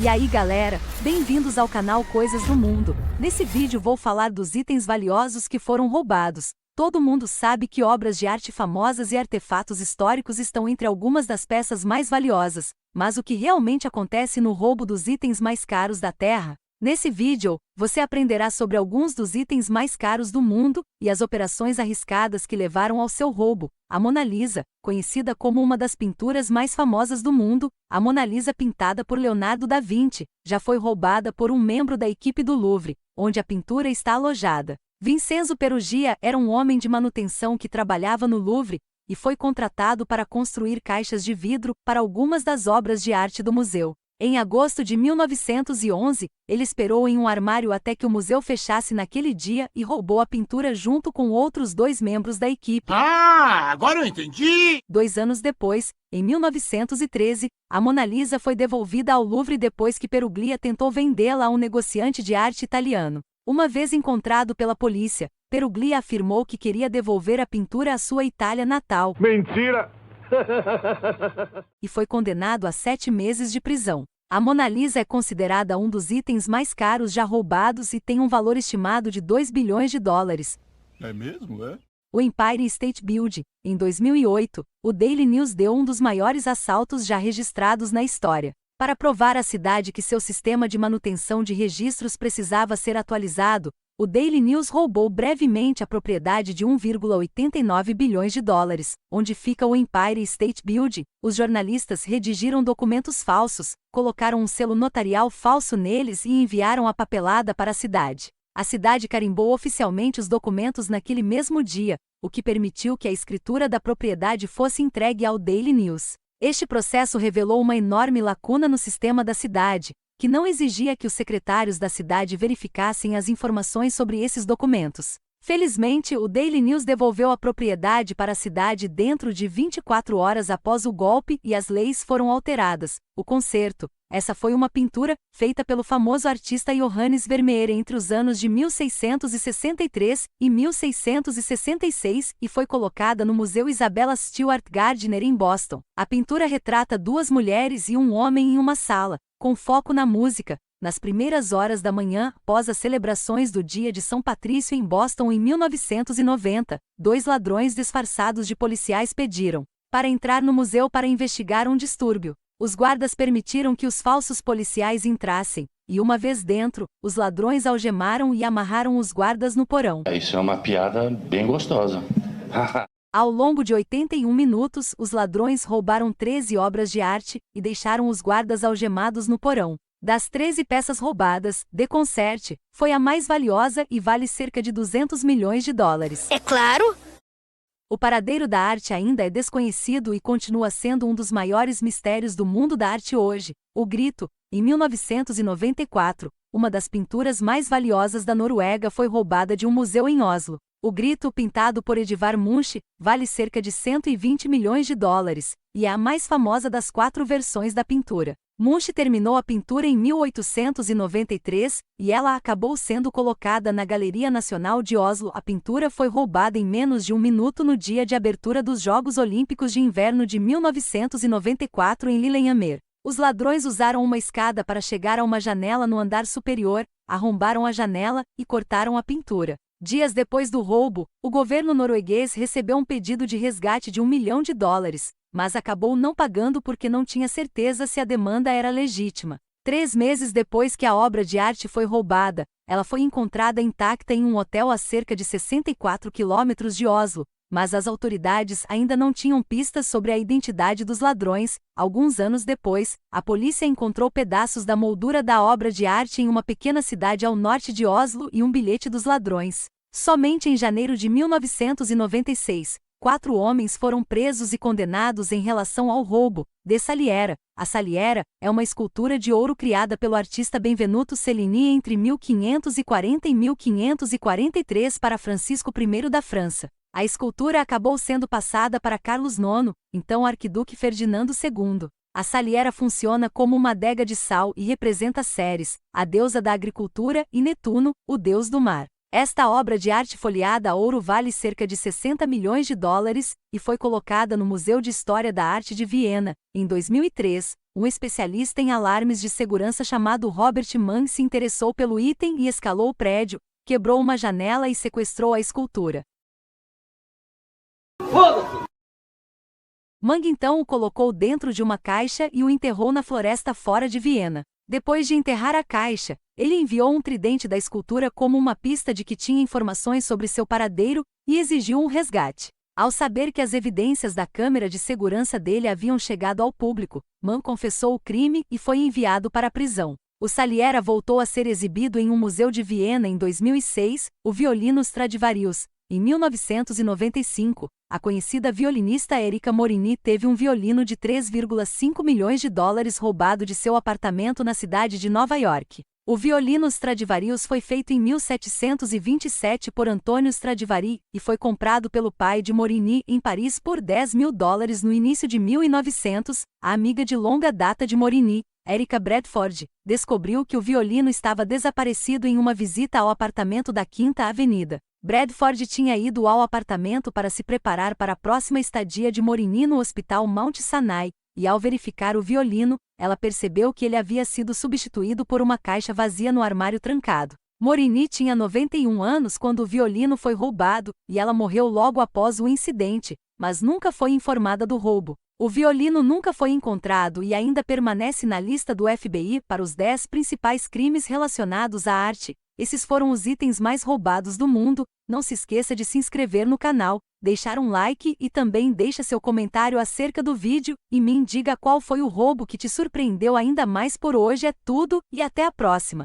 E aí galera, bem-vindos ao canal Coisas do Mundo. Nesse vídeo vou falar dos itens valiosos que foram roubados. Todo mundo sabe que obras de arte famosas e artefatos históricos estão entre algumas das peças mais valiosas, mas o que realmente acontece no roubo dos itens mais caros da Terra? Nesse vídeo, você aprenderá sobre alguns dos itens mais caros do mundo e as operações arriscadas que levaram ao seu roubo. A Mona Lisa, conhecida como uma das pinturas mais famosas do mundo, a Mona Lisa pintada por Leonardo da Vinci, já foi roubada por um membro da equipe do Louvre, onde a pintura está alojada. Vincenzo Peruggia era um homem de manutenção que trabalhava no Louvre e foi contratado para construir caixas de vidro para algumas das obras de arte do museu. Em agosto de 1911, ele esperou em um armário até que o museu fechasse naquele dia e roubou a pintura junto com outros dois membros da equipe. Ah, agora eu entendi! 2 anos depois, em 1913, a Mona Lisa foi devolvida ao Louvre depois que Peruglia tentou vendê-la a um negociante de arte italiano. Uma vez encontrado pela polícia, Peruglia afirmou que queria devolver a pintura à sua Itália natal. Mentira! E foi condenado a 7 meses de prisão. A Mona Lisa é considerada um dos itens mais caros já roubados e tem um valor estimado de 2 bilhões de dólares. É mesmo, é? O Empire State Building, em 2008, o Daily News deu um dos maiores assaltos já registrados na história. Para provar à cidade que seu sistema de manutenção de registros precisava ser atualizado, o Daily News roubou brevemente a propriedade de 1,89 bilhões de dólares, onde fica o Empire State Building. Os jornalistas redigiram documentos falsos, colocaram um selo notarial falso neles e enviaram a papelada para a cidade. A cidade carimbou oficialmente os documentos naquele mesmo dia, o que permitiu que a escritura da propriedade fosse entregue ao Daily News. Este processo revelou uma enorme lacuna no sistema da cidade, que não exigia que os secretários da cidade verificassem as informações sobre esses documentos. Felizmente, o Daily News devolveu a propriedade para a cidade dentro de 24 horas após o golpe e as leis foram alteradas. O concerto. Essa foi uma pintura, feita pelo famoso artista Johannes Vermeer entre os anos de 1663 e 1666 e foi colocada no Museu Isabella Stewart Gardner em Boston. A pintura retrata 2 mulheres e um homem em uma sala, com foco na música. Nas primeiras horas da manhã, após as celebrações do Dia de São Patrício em Boston em 1990, 2 ladrões disfarçados de policiais pediram para entrar no museu para investigar um distúrbio. Os guardas permitiram que os falsos policiais entrassem, e uma vez dentro, os ladrões algemaram e amarraram os guardas no porão. Isso é uma piada bem gostosa. Ao longo de 81 minutos, os ladrões roubaram 13 obras de arte e deixaram os guardas algemados no porão. Das 13 peças roubadas, The Concert foi a mais valiosa e vale cerca de 200 milhões de dólares. É claro! O paradeiro da arte ainda é desconhecido e continua sendo um dos maiores mistérios do mundo da arte hoje. O Grito, em 1994, uma das pinturas mais valiosas da Noruega foi roubada de um museu em Oslo. O Grito, pintado por Edvard Munch, vale cerca de 120 milhões de dólares, e é a mais famosa das 4 versões da pintura. Munch terminou a pintura em 1893, e ela acabou sendo colocada na Galeria Nacional de Oslo. A pintura foi roubada em menos de 1 minuto no dia de abertura dos Jogos Olímpicos de Inverno de 1994 em Lillehammer. Os ladrões usaram uma escada para chegar a uma janela no andar superior, arrombaram a janela e cortaram a pintura. Dias depois do roubo, o governo norueguês recebeu um pedido de resgate de 1 milhão de dólares, mas acabou não pagando porque não tinha certeza se a demanda era legítima. 3 meses depois que a obra de arte foi roubada, ela foi encontrada intacta em um hotel a cerca de 64 quilômetros de Oslo, mas as autoridades ainda não tinham pistas sobre a identidade dos ladrões. Alguns anos depois, a polícia encontrou pedaços da moldura da obra de arte em uma pequena cidade ao norte de Oslo e um bilhete dos ladrões. Somente em janeiro de 1996, 4 homens foram presos e condenados em relação ao roubo de Saliera. A Saliera é uma escultura de ouro criada pelo artista Benvenuto Cellini entre 1540 e 1543 para Francisco I da França. A escultura acabou sendo passada para Carlos IX, então arquiduque Ferdinando II. A Saliera funciona como uma adega de sal e representa Ceres, a deusa da agricultura, e Netuno, o deus do mar. Esta obra de arte folheada a ouro vale cerca de 60 milhões de dólares e foi colocada no Museu de História da Arte de Viena. Em 2003, Um especialista em alarmes de segurança chamado Robert Mann se interessou pelo item e escalou o prédio, quebrou uma janela e sequestrou a escultura. Mann então o colocou dentro de uma caixa e o enterrou na floresta fora de Viena. Depois de enterrar a caixa, ele enviou um tridente da escultura como uma pista de que tinha informações sobre seu paradeiro e exigiu um resgate. Ao saber que as evidências da câmera de segurança dele haviam chegado ao público, Mann confessou o crime e foi enviado para a prisão. O Saliera voltou a ser exibido em um museu de Viena em 2006, o violino Stradivarius. Em 1995, a conhecida violinista Erika Morini teve um violino de 3,5 milhões de dólares roubado de seu apartamento na cidade de Nova York. O violino Stradivarius foi feito em 1727 por Antonio Stradivari e foi comprado pelo pai de Morini em Paris por $10 mil no início de 1900. A amiga de longa data de Morini, Erika Bradford, descobriu que o violino estava desaparecido em uma visita ao apartamento da Quinta Avenida. Bradford tinha ido ao apartamento para se preparar para a próxima estadia de Morini no Hospital Mount Sinai, e ao verificar o violino, ela percebeu que ele havia sido substituído por uma caixa vazia no armário trancado. Morini tinha 91 anos quando o violino foi roubado, e ela morreu logo após o incidente, mas nunca foi informada do roubo. O violino nunca foi encontrado e ainda permanece na lista do FBI para os 10 principais crimes relacionados à arte. Esses foram os itens mais roubados do mundo. Não se esqueça de se inscrever no canal, deixar um like e também deixa seu comentário acerca do vídeo e me diga qual foi o roubo que te surpreendeu ainda mais. Por hoje é tudo e até a próxima.